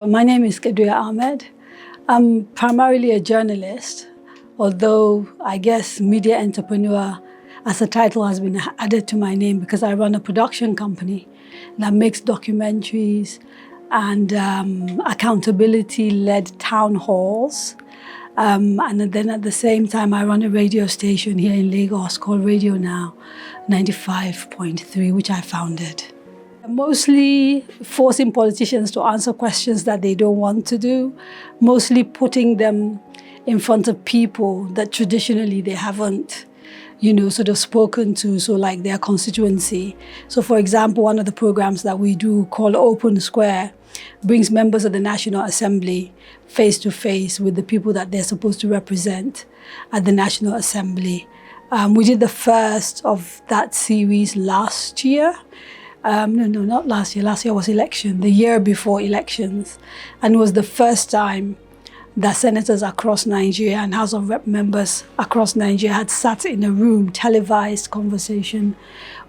My name is Kadaria Ahmed. I'm primarily a journalist, although I guess media entrepreneur as a title has been added to my name because I run a production company that makes documentaries and accountability-led town halls. And then at the same time, I run a radio station here in Lagos called Radio Now 95.3, which I founded. Mostly forcing politicians to answer questions that they don't want to do, mostly putting them in front of people that traditionally they haven't, sort of spoken to, so like their constituency. So for example, one of the programs that we do called Open Square brings members of the National Assembly face to face with the people that they're supposed to represent at the National Assembly. We did the first of that series last year. No, not last year. Last year was election, the year before elections. And it was the first time that senators across Nigeria and House of Rep members across Nigeria had sat in a room, televised conversation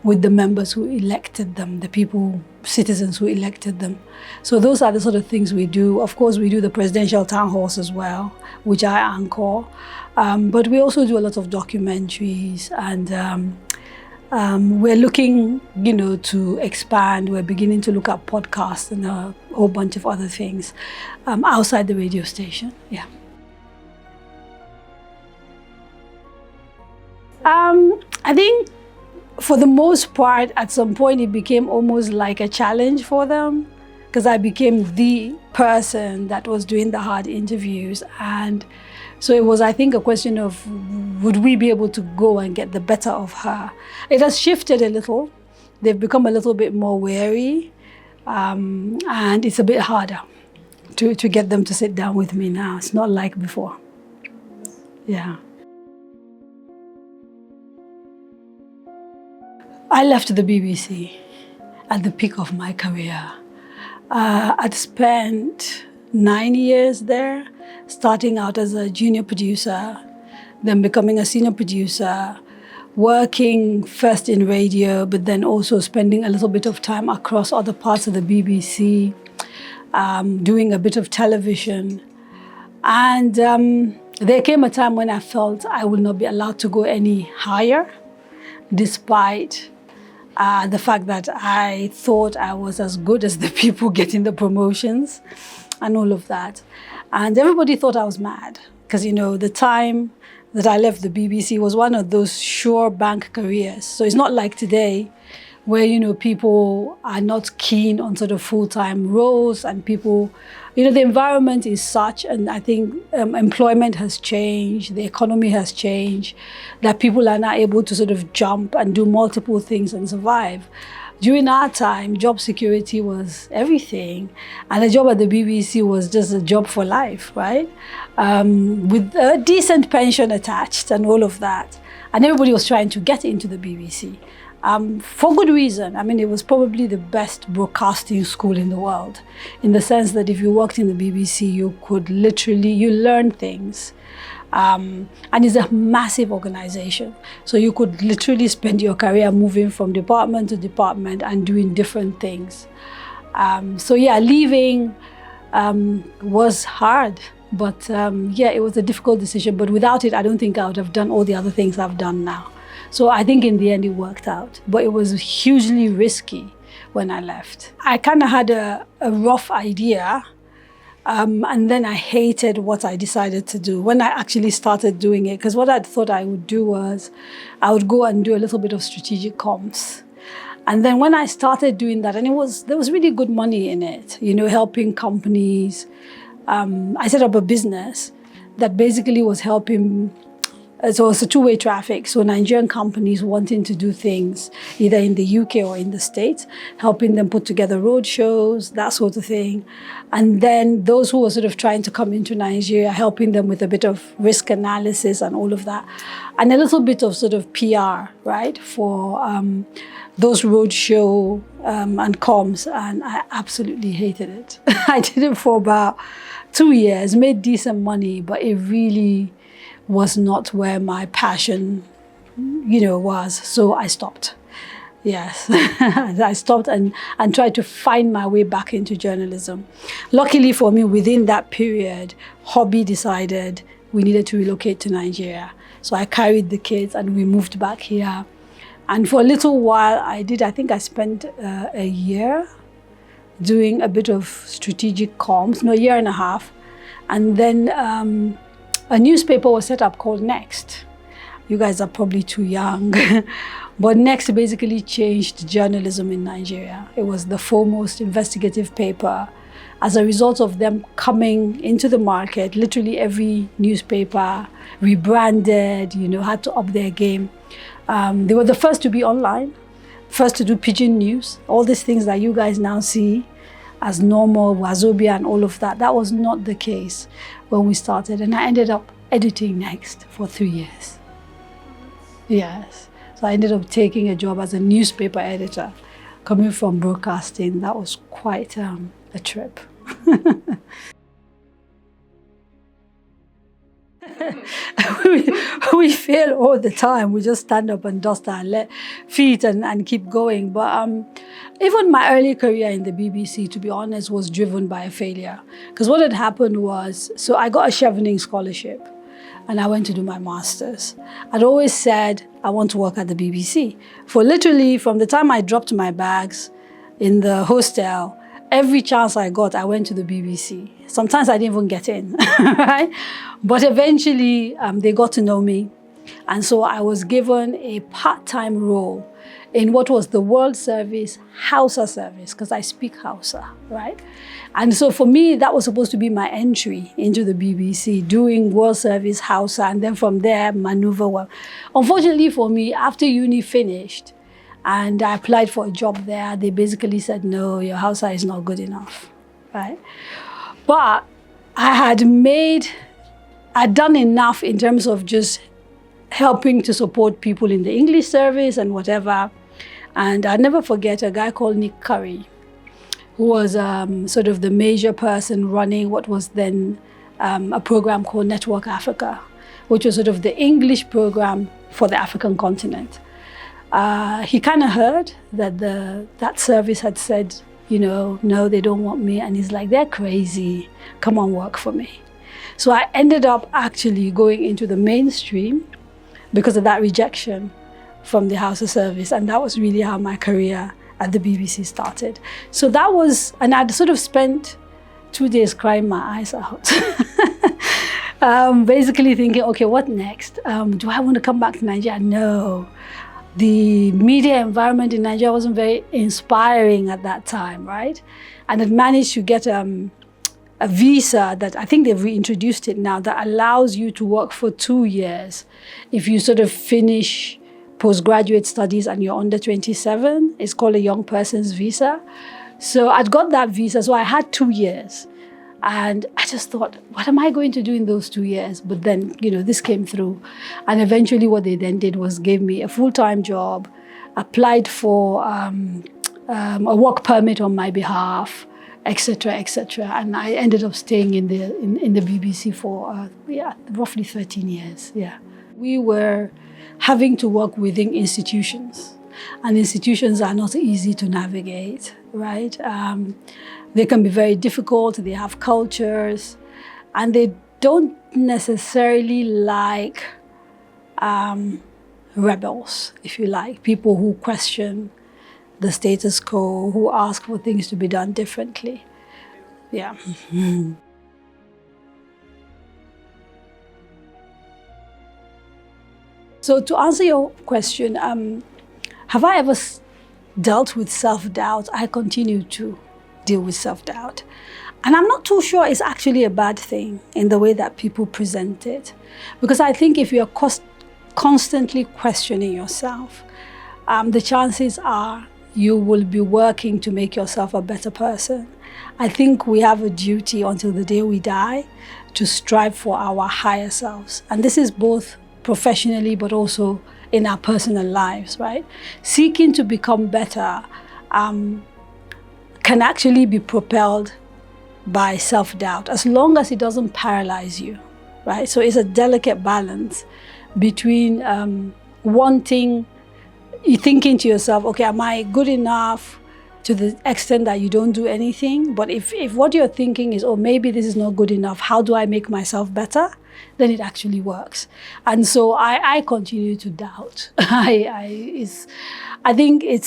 with the members who elected them, the people, citizens who elected them. So those are the sort of things we do. Of course, we do the presidential town halls as well, which I anchor. But we also do a lot of documentaries and we're looking, to expand. We're beginning to look at podcasts and a whole bunch of other things outside the radio station. Yeah. I think for the most part, at some point, it became almost like a challenge for them because I became the person that was doing the hard interviews. And so it was, I think, a question of, would we be able to go and get the better of her? It has shifted a little. They've become a little bit more wary, and it's a bit harder to get them to sit down with me now. It's not like before. Yeah. I left the BBC at the peak of my career. I'd spent 9 years there, starting out as a junior producer, then becoming a senior producer, working first in radio, but then also spending a little bit of time across other parts of the BBC, doing a bit of television. And there came a time when I felt I would not be allowed to go any higher, despite the fact that I thought I was as good as the people getting the promotions and all of that. And everybody thought I was mad because, the time that I left the BBC was one of those sure bank careers. So it's not like today where, people are not keen on sort of full-time roles and people, the environment is such, and I think employment has changed, the economy has changed, that people are now able to sort of jump and do multiple things and survive. During our time, job security was everything. And a job at the BBC was just a job for life, right? With a decent pension attached and all of that. And everybody was trying to get into the BBC. For good reason. I mean, it was probably the best broadcasting school in the world, in the sense that if you worked in the BBC, you could you learn things. And it's a massive organization. So you could literally spend your career moving from department to department and doing different things. So yeah, leaving was hard, but it was a difficult decision. But without it, I don't think I would have done all the other things I've done now. So I think in the end it worked out, but it was hugely risky when I left. I kind of had a rough idea. And then I hated what I decided to do when I actually started doing it. Because what I thought I would do was I would go and do a little bit of strategic comms. And then when I started doing that, and there was really good money in it, helping companies. I set up a business that basically was helping. So it's a two-way traffic. So Nigerian companies wanting to do things either in the UK or in the States, helping them put together road shows, that sort of thing. And then those who were sort of trying to come into Nigeria, helping them with a bit of risk analysis and all of that. And a little bit of sort of PR, right, for those road show and comms. And I absolutely hated it. I did it for about 2 years, made decent money, but it really was not where my passion, was. So I stopped. Yes, I stopped and tried to find my way back into journalism. Luckily for me, within that period, hobby decided we needed to relocate to Nigeria. So I carried the kids and we moved back here. And for a little while, I think I spent a year doing a bit of strategic comms, no, a year and a half. And then a newspaper was set up called Next. You guys are probably too young. But Next basically changed journalism in Nigeria. It was the foremost investigative paper. As a result of them coming into the market, literally every newspaper rebranded, had to up their game. They were the first to be online, first to do pigeon news, all these things that you guys now see as normal, Wazobia and all of that. That was not the case when we started. And I ended up editing Next for 3 years. Yes. So I ended up taking a job as a newspaper editor. Coming from broadcasting, that was quite a trip. we fail all the time. We just stand up and dust our feet and keep going. But even my early career in the BBC, to be honest, was driven by a failure. Because what had happened was, so I got a Chevening scholarship and I went to do my master's. I'd always said I want to work at the BBC. For literally from the time I dropped my bags in the hostel, every chance I got, I went to the BBC. Sometimes I didn't even get in, right? But eventually they got to know me. And so I was given a part-time role in what was the World Service Hausa service, because I speak Hausa, right? And so for me, that was supposed to be my entry into the BBC, doing World Service Hausa, and then from there, maneuver well. Unfortunately for me, after uni finished, and I applied for a job there, they basically said, no, your Hausa is not good enough, right? But I'd done enough in terms of just helping to support people in the English service and whatever. And I'll never forget a guy called Nick Curry, who was sort of the major person running what was then a program called Network Africa, which was sort of the English program for the African continent. He kind of heard that that service had said, no, they don't want me. And he's like, they're crazy. Come on, work for me. So I ended up actually going into the mainstream because of that rejection from the Hausa service. And that was really how my career at the BBC started. So that was, and I'd sort of spent 2 days crying my eyes out. Basically thinking, okay, what next? Do I want to come back to Nigeria? No. The media environment in Nigeria wasn't very inspiring at that time, right? And I'd managed to get a visa that I think they've reintroduced it now that allows you to work for 2 years if you sort of finish postgraduate studies and you're under 27. It's called a young person's visa. So I'd got that visa, so I had 2 years. And I just thought, what am I going to do in those 2 years? But then, this came through. And eventually what they then did was gave me a full-time job, applied for a work permit on my behalf, etc., etc. And I ended up staying in the BBC for roughly 13 years. Yeah, we were having to work within institutions, and institutions are not easy to navigate, right? They can be very difficult. They have cultures, and they don't necessarily like rebels, if you like, people who question the status quo, who ask for things to be done differently. Yeah. So to answer your question, have I ever dealt with self-doubt? I continue to deal with self-doubt. And I'm not too sure it's actually a bad thing in the way that people present it. Because I think if you're constantly questioning yourself, the chances are you will be working to make yourself a better person. I think we have a duty until the day we die to strive for our higher selves. And this is both professionally, but also in our personal lives, right? Seeking to become better can actually be propelled by self-doubt, as long as it doesn't paralyze you, right? So it's a delicate balance between wanting you're thinking to yourself, okay, am I good enough, to the extent that you don't do anything? But if what you're thinking is, oh, maybe this is not good enough, how do I make myself better? Then it actually works. And so I continue to doubt. I think it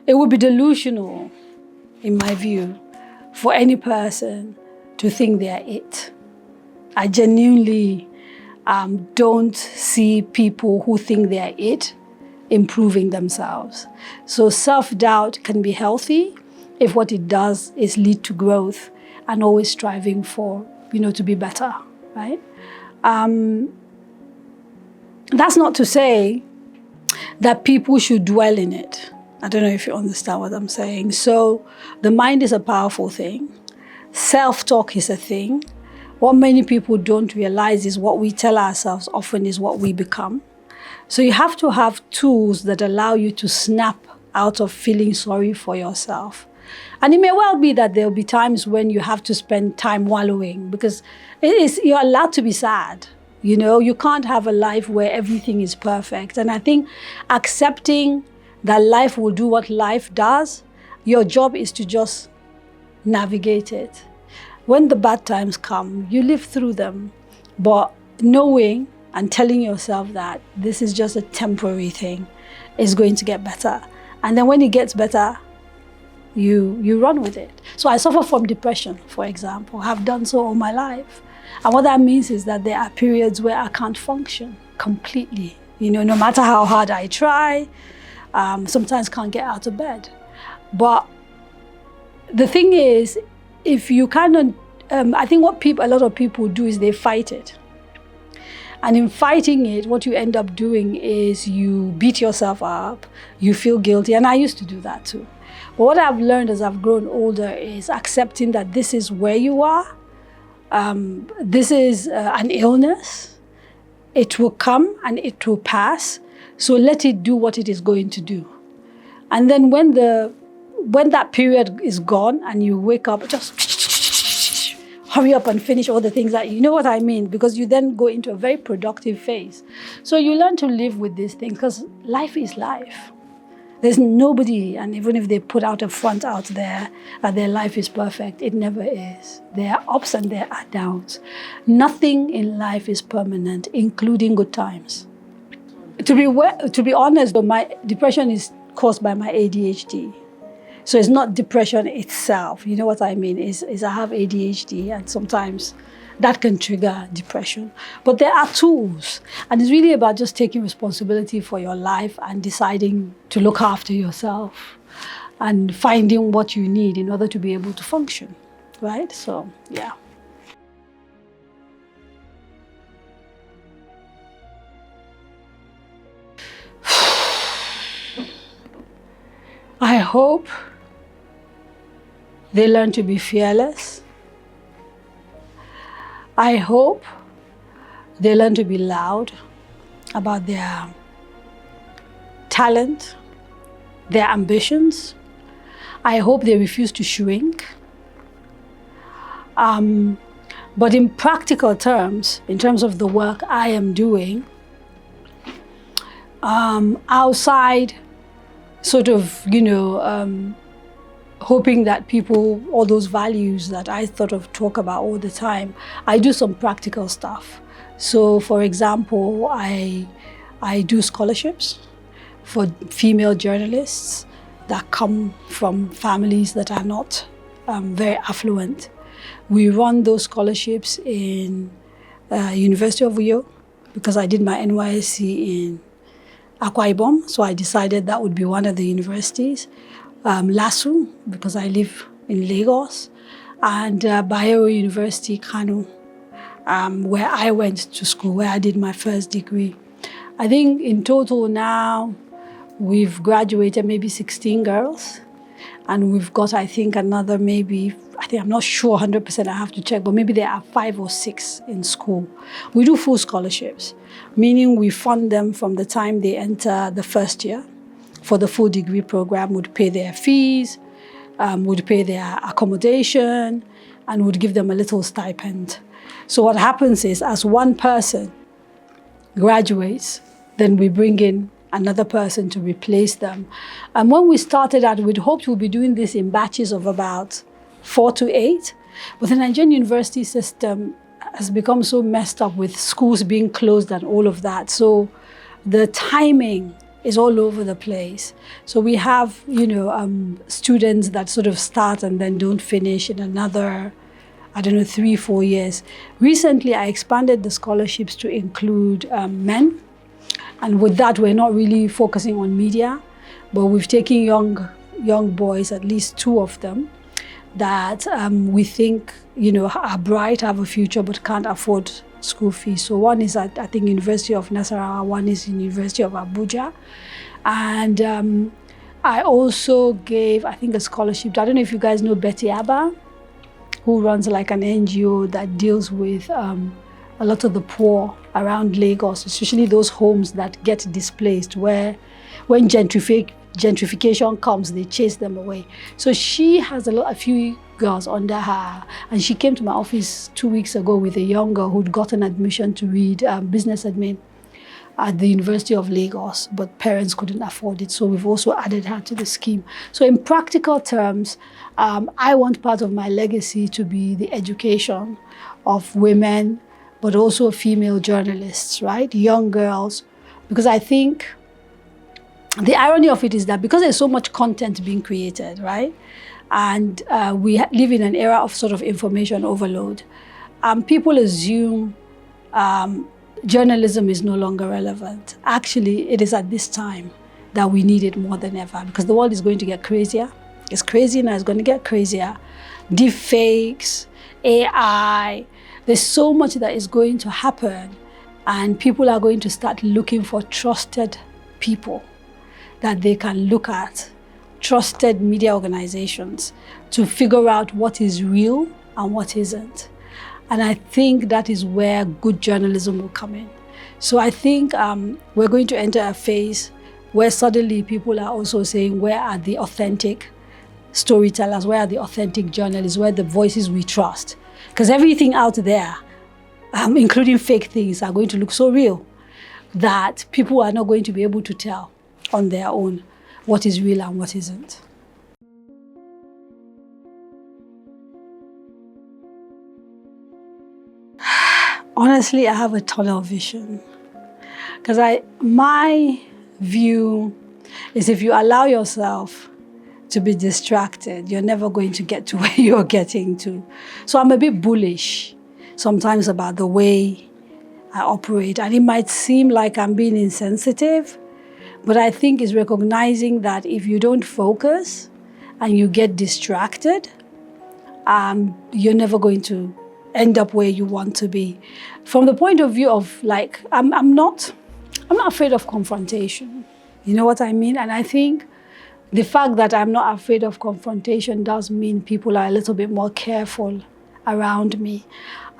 would be delusional, in my view, for any person to think they are it. I genuinely don't see people who think they are it improving themselves. So self-doubt can be healthy if what it does is lead to growth and always striving for, to be better, right? That's not to say that people should dwell in it. I don't know if you understand what I'm saying. So the mind is a powerful thing. Self-talk is a thing. What many people don't realize is what we tell ourselves often is what we become. So you have to have tools that allow you to snap out of feeling sorry for yourself. And it may well be that there'll be times when you have to spend time wallowing, because you're allowed to be sad. You can't have a life where everything is perfect. And I think accepting that life will do what life does, your job is to just navigate it. When the bad times come, you live through them, but knowing and telling yourself that this is just a temporary thing is going to get better. And then when it gets better, you run with it. So I suffer from depression, for example. I've done so all my life. And what that means is that there are periods where I can't function completely. No matter how hard I try, sometimes can't get out of bed. But the thing is, if you cannot, I think what a lot of people do is they fight it. And in fighting it, what you end up doing is you beat yourself up, you feel guilty. And I used to do that too. But what I've learned as I've grown older is accepting that this is where you are. This is an illness. It will come and it will pass. So let it do what it is going to do. And then when that period is gone and you wake up, just hurry up and finish all the things that, you know what I mean? Because you then go into a very productive phase. So you learn to live with these things, because life is life. There's nobody, and even if they put out a front out there that their life is perfect, it never is. There are ups and there are downs. Nothing in life is permanent, including good times. To be honest, though, my depression is caused by my ADHD. So it's not depression itself. You know what I mean? Is I have ADHD, and sometimes that can trigger depression. But there are tools. And it's really about just taking responsibility for your life and deciding to look after yourself and finding what you need in order to be able to function, right? So, yeah. I hope they learn to be fearless. I hope they learn to be loud about their talent, their ambitions. I hope they refuse to shrink. But in practical terms, in terms of the work I am doing, outside sort of, hoping that people, all those values that I sort of talk about all the time, I do some practical stuff. So, for example, I do scholarships for female journalists that come from families that are not very affluent. We run those scholarships in University of Uyo, because I did my NYSC in Akwa Ibom, so I decided that would be one of the universities. LASU, because I live in Lagos, and Bayero University, Kano, where I went to school, where I did my first degree. I think in total now, we've graduated maybe 16 girls, and we've got, I think, another I'm not sure 100%, I have to check, but maybe there are 5 or 6 in school. We do full scholarships, meaning we fund them from the time they enter the first year. For the full degree program, would pay their fees, would pay their accommodation, and would give them a little stipend. So what happens is, as one person graduates, then we bring in another person to replace them. And when we started out, we'd hoped we'd be doing this in batches of about 4 to 8. But the Nigerian university system has become so messed up with schools being closed and all of that. So the timing is all over the place. So we have, students that sort of start and then don't finish in another, 3, 4 years. Recently, I expanded the scholarships to include men. And with that, we're not really focusing on media, but we've taken young boys, at least 2 of them, that we think, are bright, have a future, but can't afford school fees. So one is at, University of Nasarawa, one is University of Abuja. And I also gave, a scholarship. I don't know if you guys know Betty Abba, who runs like an NGO that deals with a lot of the poor around Lagos, especially those homes that get displaced, where when gentrification comes, they chase them away. So she has a few girls under her, and she came to my office 2 weeks ago with a young girl who'd gotten admission to read business admin at the University of Lagos, but parents couldn't afford it. So we've also added her to the scheme. So in practical terms, I want part of my legacy to be the education of women, but also female journalists, right? Young girls, because I think the irony of it is that because there's so much content being created, right? And we live in an era of sort of information overload. People assume journalism is no longer relevant. Actually, it is at this time that we need it more than ever, because the world is going to get crazier. It's crazy now, it's going to get crazier. Deep fakes, AI, there's so much that is going to happen, and people are going to start looking for trusted people that they can look at, trusted media organizations, to figure out what is real and what isn't. And I think that is where good journalism will come in. So I think we're going to enter a phase where suddenly people are also saying, where are the authentic storytellers? Where are the authentic journalists? Where are the voices we trust? Because everything out there, including fake things, are going to look so real that people are not going to be able to tell on their own what is real and what isn't. Honestly, I have a tunnel vision. Because my view is, if you allow yourself to be distracted, you're never going to get to where you're getting to. So I'm a bit bullish sometimes about the way I operate. And it might seem like I'm being insensitive, but I think it's recognizing that if you don't focus and you get distracted, you're never going to end up where you want to be. From the point of view of I'm not afraid of confrontation. You know what I mean? And I think the fact that I'm not afraid of confrontation does mean people are a little bit more careful around me.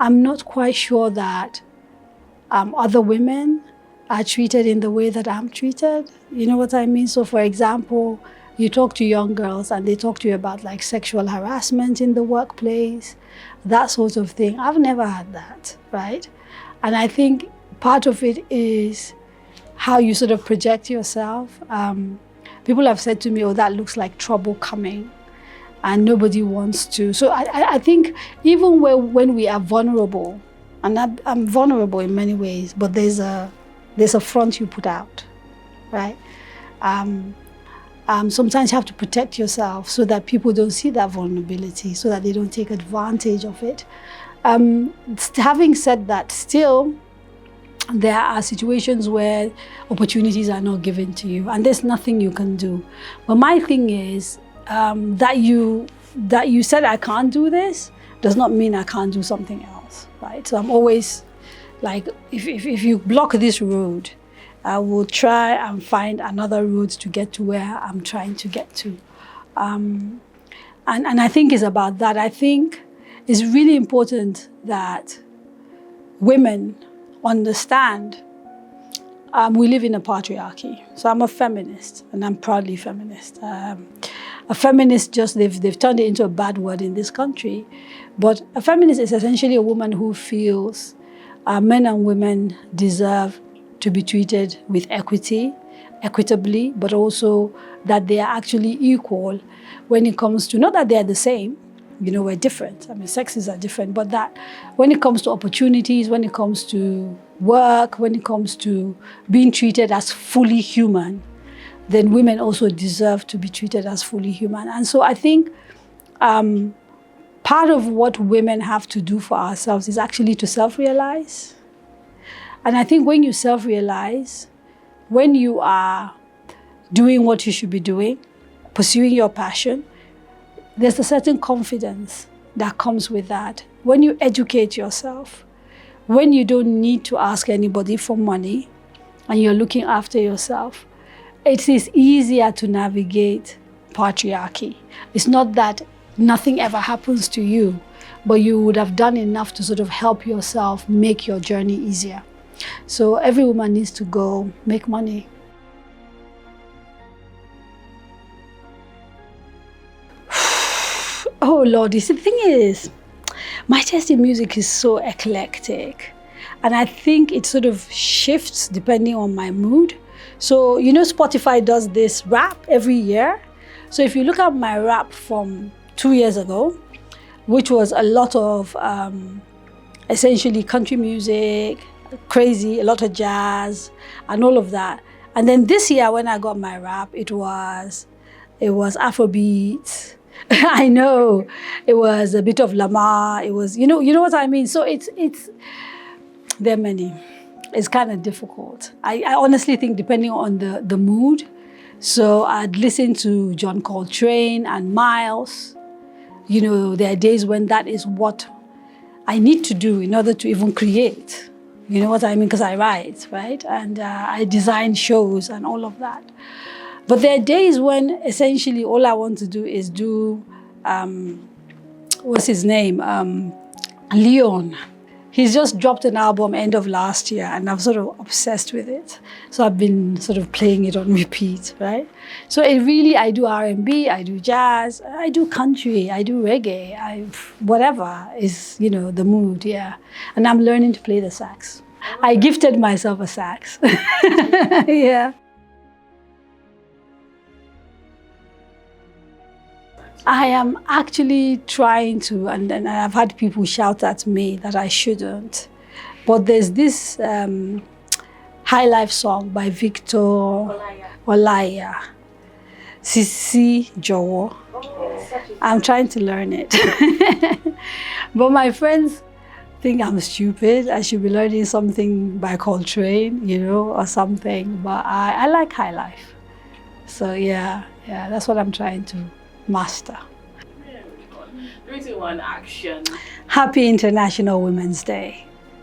I'm not quite sure that other women are treated in the way that I'm treated. You know what I mean? So for example, you talk to young girls and they talk to you about like sexual harassment in the workplace, that sort of thing. I've never had that, right? And I think part of it is how you sort of project yourself. People have said to me, oh, that looks like trouble coming, and nobody wants to. So I think even when we are vulnerable, and I'm vulnerable in many ways, but there's a front you put out, right? Sometimes you have to protect yourself so that people don't see that vulnerability, so that they don't take advantage of it. Having said that, still, there are situations where opportunities are not given to you, and there's nothing you can do. But my thing is that you said I can't do this does not mean I can't do something else, right? So I'm always like, if you block this road, I will try and find another road to get to where I'm trying to get to. And I think it's about that. I think it's really important that women understand we live in a patriarchy. So I'm a feminist, and I'm proudly feminist. A feminist, they've turned it into a bad word in this country. But a feminist is essentially a woman who feels men and women deserve to be treated with equity equitably, but also that they are actually equal when it comes to, not that they are the same, you know, we're different. I mean, sexes are different, but that when it comes to opportunities, when it comes to work, when it comes to being treated as fully human, then women also deserve to be treated as fully human. And so I think part of what women have to do for ourselves is actually to self-realize. And I think when you self-realize, when you are doing what you should be doing, pursuing your passion, there's a certain confidence that comes with that. When you educate yourself, when you don't need to ask anybody for money and you're looking after yourself, it is easier to navigate patriarchy. It's not that nothing ever happens to you, but you would have done enough to sort of help yourself make your journey easier. So every woman needs to go make money. Oh Lord, the thing is, my taste in music is so eclectic. And I think it sort of shifts depending on my mood. So, you know, Spotify does this rap every year. So if you look at my rap from 2 years ago, which was a lot of essentially country music, crazy, a lot of jazz and all of that. And then this year when I got my rap, it was Afrobeat. I know, it was a bit of Lamar. It was, you know what I mean? So there are many. It's kind of difficult. I honestly think depending on the mood. So I'd listen to John Coltrane and Miles. You know, there are days when that is what I need to do in order to even create. You know what I mean? Because I write, right? And I design shows and all of that. But there are days when essentially all I want to do is do, what's his name? Leon. He's just dropped an album end of last year and I'm sort of obsessed with it. So I've been sort of playing it on repeat, right? So I do R&B, I do jazz, I do country, I do reggae, whatever is, you know, the mood, yeah. And I'm learning to play the sax. I gifted myself a sax, yeah. I am actually trying to, and I've had people shout at me that I shouldn't. But there's this high life song by Victor Olaya, Sisi Jowo. I'm trying to learn it. But my friends think I'm stupid. I should be learning something by Coltrane, you know, or something. But I like high life. So yeah, that's what I'm trying to master. 3, 2, 1, action. Happy International Women's Day.